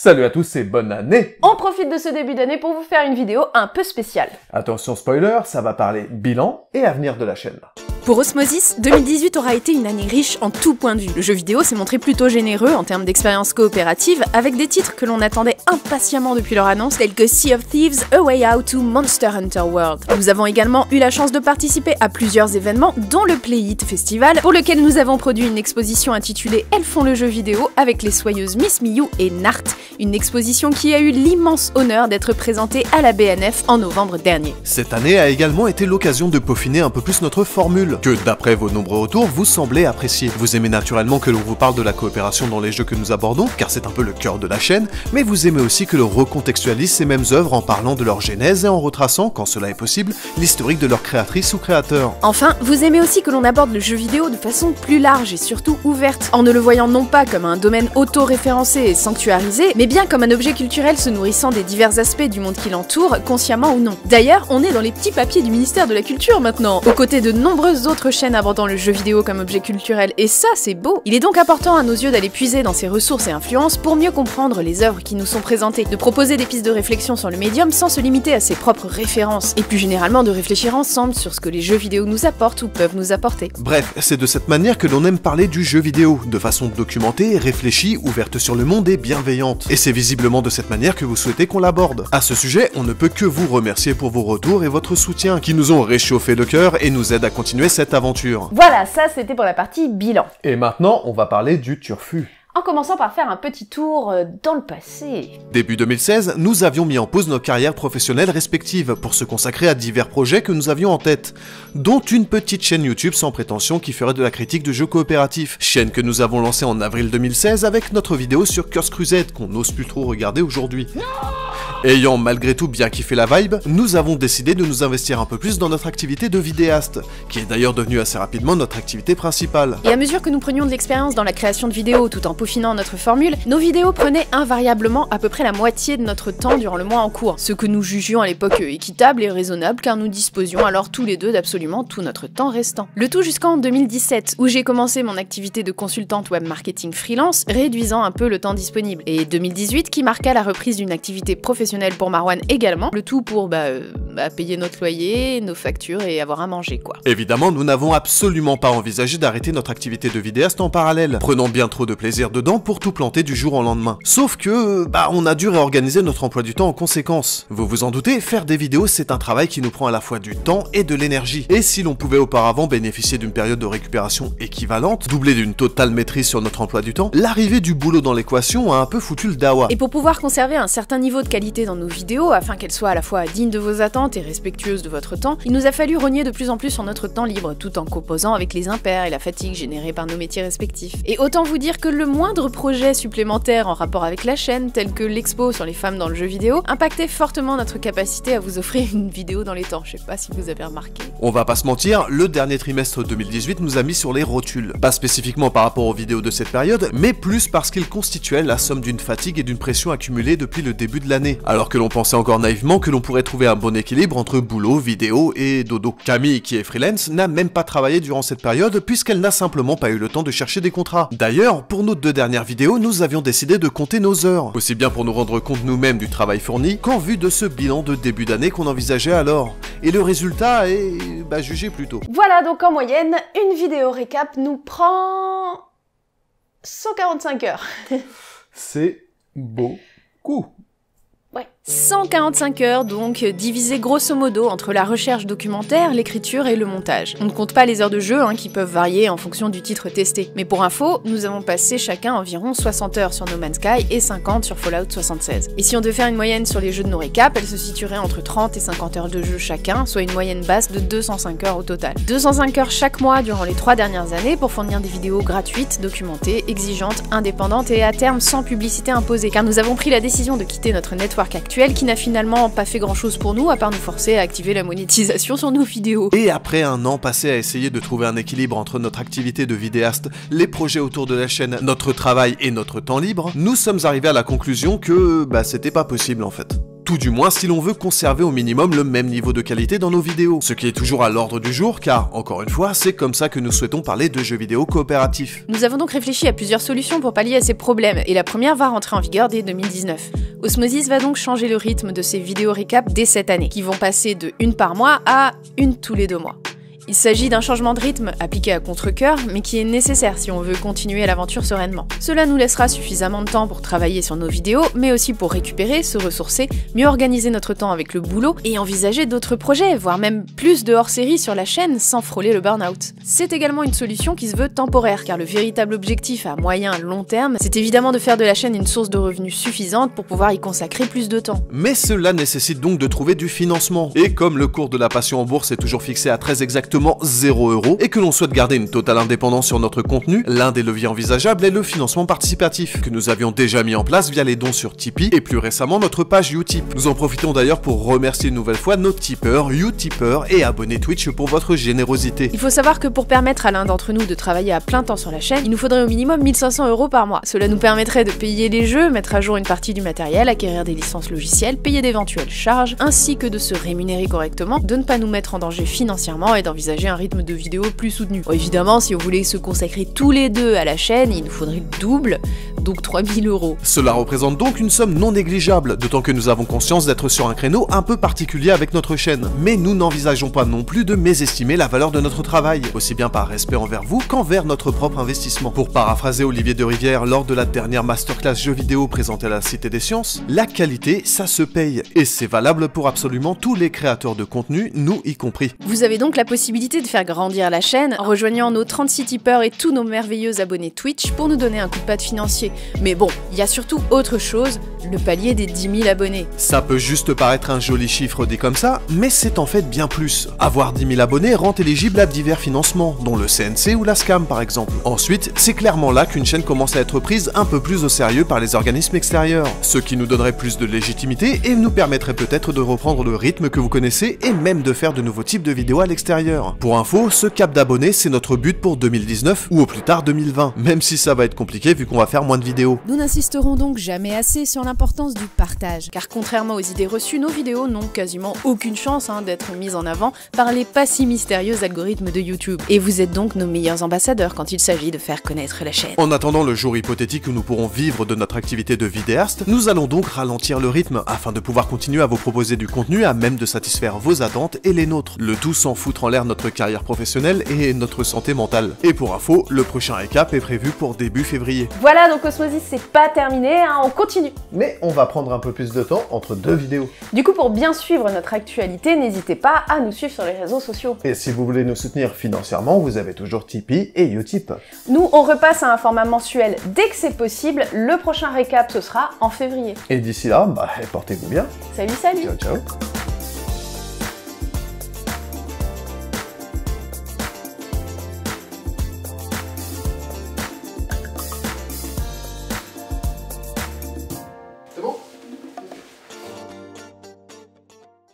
Salut à tous et bonne année! On profite de ce début d'année pour vous faire une vidéo un peu spéciale. Attention spoiler, ça va parler bilan et avenir de la chaîne. Pour Osmosis, 2018 aura été une année riche en tout point de vue. Le jeu vidéo s'est montré plutôt généreux en termes d'expérience coopérative, avec des titres que l'on attendait impatiemment depuis leur annonce, tels que Sea of Thieves, A Way Out ou Monster Hunter World. Nous avons également eu la chance de participer à plusieurs événements, dont le Play It Festival, pour lequel nous avons produit une exposition intitulée Elles font le jeu vidéo avec les soyeuses Miss Miyu et Nart, une exposition qui a eu l'immense honneur d'être présentée à la BNF en novembre dernier. Cette année a également été l'occasion de peaufiner un peu plus notre formule, que d'après vos nombreux retours, vous semblez apprécier. Vous aimez naturellement que l'on vous parle de la coopération dans les jeux que nous abordons, car c'est un peu le cœur de la chaîne, mais vous aimez aussi que l'on recontextualise ces mêmes œuvres en parlant de leur genèse et en retraçant, quand cela est possible, l'historique de leurs créatrices ou créateurs. Enfin, vous aimez aussi que l'on aborde le jeu vidéo de façon plus large et surtout ouverte, en ne le voyant non pas comme un domaine auto-référencé et sanctuarisé, mais bien comme un objet culturel se nourrissant des divers aspects du monde qui l'entoure, consciemment ou non. D'ailleurs, on est dans les petits papiers du ministère de la Culture maintenant, aux côtés de nombreuses autres chaînes abordant le jeu vidéo comme objet culturel, et ça c'est beau. Il est donc important à nos yeux d'aller puiser dans ces ressources et influences pour mieux comprendre les œuvres qui nous sont présentées, de proposer des pistes de réflexion sur le médium sans se limiter à ses propres références, et plus généralement de réfléchir ensemble sur ce que les jeux vidéo nous apportent ou peuvent nous apporter. Bref, c'est de cette manière que l'on aime parler du jeu vidéo, de façon documentée, réfléchie, ouverte sur le monde et bienveillante. Et c'est visiblement de cette manière que vous souhaitez qu'on l'aborde. À ce sujet, on ne peut que vous remercier pour vos retours et votre soutien, qui nous ont réchauffé le cœur et nous aident à continuer cette aventure. Voilà, ça c'était pour la partie bilan. Et maintenant, on va parler du turfu. En commençant par faire un petit tour dans le passé. Début 2016, nous avions mis en pause nos carrières professionnelles respectives pour se consacrer à divers projets que nous avions en tête, dont une petite chaîne YouTube sans prétention qui ferait de la critique de jeux coopératifs, chaîne que nous avons lancée en avril 2016 avec notre vidéo sur Curse Crusade qu'on n'ose plus trop regarder aujourd'hui. Ayant malgré tout bien kiffé la vibe, nous avons décidé de nous investir un peu plus dans notre activité de vidéaste, qui est d'ailleurs devenue assez rapidement notre activité principale. Et à mesure que nous prenions de l'expérience dans la création de vidéos tout en peaufinant notre formule, nos vidéos prenaient invariablement à peu près la moitié de notre temps durant le mois en cours, ce que nous jugions à l'époque équitable et raisonnable car nous disposions alors tous les deux d'absolument tout notre temps restant. Le tout jusqu'en 2017, où j'ai commencé mon activité de consultante web marketing freelance, réduisant un peu le temps disponible, et 2018 qui marqua la reprise d'une activité professionnelle pour Marwan également, le tout pour payer notre loyer, nos factures et avoir à manger quoi. Évidemment, nous n'avons absolument pas envisagé d'arrêter notre activité de vidéaste en parallèle, prenant bien trop de plaisir dedans pour tout planter du jour au lendemain. Sauf que, on a dû réorganiser notre emploi du temps en conséquence. Vous vous en doutez, faire des vidéos c'est un travail qui nous prend à la fois du temps et de l'énergie. Et si l'on pouvait auparavant bénéficier d'une période de récupération équivalente, doublée d'une totale maîtrise sur notre emploi du temps, l'arrivée du boulot dans l'équation a un peu foutu le dawa. Et pour pouvoir conserver un certain niveau de qualité dans nos vidéos, afin qu'elles soient à la fois dignes de vos attentes et respectueuses de votre temps, il nous a fallu rogner de plus en plus sur notre temps libre, tout en composant avec les impairs et la fatigue générée par nos métiers respectifs. Et autant vous dire que le moindre projet supplémentaire en rapport avec la chaîne, tel que l'expo sur les femmes dans le jeu vidéo, impactait fortement notre capacité à vous offrir une vidéo dans les temps, je sais pas si vous avez remarqué. On va pas se mentir, le dernier trimestre 2018 nous a mis sur les rotules. Pas spécifiquement par rapport aux vidéos de cette période, mais plus parce qu'il constituait la somme d'une fatigue et d'une pression accumulée depuis le début de l'année. Alors que l'on pensait encore naïvement que l'on pourrait trouver un bon équilibre entre boulot, vidéo et dodo. Camille, qui est freelance, n'a même pas travaillé durant cette période puisqu'elle n'a simplement pas eu le temps de chercher des contrats. D'ailleurs, pour nos 2 dernières vidéos, nous avions décidé de compter nos heures, aussi bien pour nous rendre compte nous-mêmes du travail fourni, qu'en vue de ce bilan de début d'année qu'on envisageait alors. Et le résultat est... jugé plutôt. Voilà, donc en moyenne, une vidéo récap nous prend 145 heures. C'est beaucoup. Ouais. 145 heures donc, divisées grosso modo entre la recherche documentaire, l'écriture et le montage. On ne compte pas les heures de jeu qui peuvent varier en fonction du titre testé. Mais pour info, nous avons passé chacun environ 60 heures sur No Man's Sky et 50 sur Fallout 76. Et si on devait faire une moyenne sur les jeux de nos récaps, elle se situerait entre 30 et 50 heures de jeu chacun, soit une moyenne basse de 205 heures au total. 205 heures chaque mois durant les 3 dernières années pour fournir des vidéos gratuites, documentées, exigeantes, indépendantes et à terme sans publicité imposée, car nous avons pris la décision de quitter notre network actuel qui n'a finalement pas fait grand chose pour nous à part nous forcer à activer la monétisation sur nos vidéos. Et après un an passé à essayer de trouver un équilibre entre notre activité de vidéaste, les projets autour de la chaîne, notre travail et notre temps libre, nous sommes arrivés à la conclusion que c'était pas possible en fait. Tout du moins si l'on veut conserver au minimum le même niveau de qualité dans nos vidéos, ce qui est toujours à l'ordre du jour car, encore une fois, c'est comme ça que nous souhaitons parler de jeux vidéo coopératifs. Nous avons donc réfléchi à plusieurs solutions pour pallier à ces problèmes, et la première va rentrer en vigueur dès 2019. Osmosis va donc changer le rythme de ses vidéos récap dès cette année, qui vont passer de une par mois à une tous les 2 mois. Il s'agit d'un changement de rythme appliqué à contre-cœur, mais qui est nécessaire si on veut continuer l'aventure sereinement. Cela nous laissera suffisamment de temps pour travailler sur nos vidéos, mais aussi pour récupérer, se ressourcer, mieux organiser notre temps avec le boulot et envisager d'autres projets, voire même plus de hors-série sur la chaîne sans frôler le burn-out. C'est également une solution qui se veut temporaire, car le véritable objectif à moyen long terme, c'est évidemment de faire de la chaîne une source de revenus suffisante pour pouvoir y consacrer plus de temps. Mais cela nécessite donc de trouver du financement. Et comme le cours de la passion en bourse est toujours fixé à très exactement 0 € et que l'on souhaite garder une totale indépendance sur notre contenu, l'un des leviers envisageables est le financement participatif, que nous avions déjà mis en place via les dons sur Tipeee et plus récemment notre page Utip. Nous en profitons d'ailleurs pour remercier une nouvelle fois nos tipeurs, Utipeurs et abonnés Twitch pour votre générosité. Il faut savoir que pour permettre à l'un d'entre nous de travailler à plein temps sur la chaîne, il nous faudrait au minimum 1500 € par mois. Cela nous permettrait de payer les jeux, mettre à jour une partie du matériel, acquérir des licences logicielles, payer d'éventuelles charges, ainsi que de se rémunérer correctement, de ne pas nous mettre en danger financièrement et d'envisager un rythme de vidéo plus soutenu. Bon, évidemment, si on voulait se consacrer tous les deux à la chaîne, il nous faudrait le double, donc 3000 €. Cela représente donc une somme non négligeable, d'autant que nous avons conscience d'être sur un créneau un peu particulier avec notre chaîne. Mais nous n'envisageons pas non plus de mésestimer la valeur de notre travail, aussi bien par respect envers vous qu'envers notre propre investissement. Pour paraphraser Olivier de Rivière lors de la dernière masterclass jeux vidéo présentée à la Cité des Sciences, la qualité, ça se paye. Et c'est valable pour absolument tous les créateurs de contenu, nous y compris. Vous avez donc la possibilité de faire grandir la chaîne en rejoignant nos 36 tipeurs et tous nos merveilleux abonnés Twitch pour nous donner un coup de patte financier. Mais bon, il y a surtout autre chose, le palier des 10 000 abonnés. Ça peut juste paraître un joli chiffre dit comme ça, mais c'est en fait bien plus. Avoir 10 000 abonnés rend éligible à divers financements, dont le CNC ou la SCAM par exemple. Ensuite, c'est clairement là qu'une chaîne commence à être prise un peu plus au sérieux par les organismes extérieurs, ce qui nous donnerait plus de légitimité et nous permettrait peut-être de reprendre le rythme que vous connaissez et même de faire de nouveaux types de vidéos à l'extérieur. Pour info, ce cap d'abonnés, c'est notre but pour 2019 ou au plus tard 2020, même si ça va être compliqué vu qu'on va faire moins de vidéos. Nous n'insisterons donc jamais assez sur l'importance du partage, car contrairement aux idées reçues, nos vidéos n'ont quasiment aucune chance d'être mises en avant par les pas si mystérieux algorithmes de YouTube. Et vous êtes donc nos meilleurs ambassadeurs quand il s'agit de faire connaître la chaîne. En attendant le jour hypothétique où nous pourrons vivre de notre activité de vidéaste, nous allons donc ralentir le rythme afin de pouvoir continuer à vous proposer du contenu à même de satisfaire vos attentes et les nôtres. Le tout sans foutre en l'air notre carrière professionnelle et notre santé mentale. Et pour info, le prochain récap est prévu pour début février. Voilà, donc Osmosis c'est pas terminé, on continue. Mais on va prendre un peu plus de temps entre 2 vidéos. Du coup, pour bien suivre notre actualité, n'hésitez pas à nous suivre sur les réseaux sociaux. Et si vous voulez nous soutenir financièrement, vous avez toujours Tipeee et Utip. Nous, on repasse à un format mensuel dès que c'est possible. Le prochain récap, ce sera en février. Et d'ici là, portez-vous bien. Salut, salut. Ciao, ciao.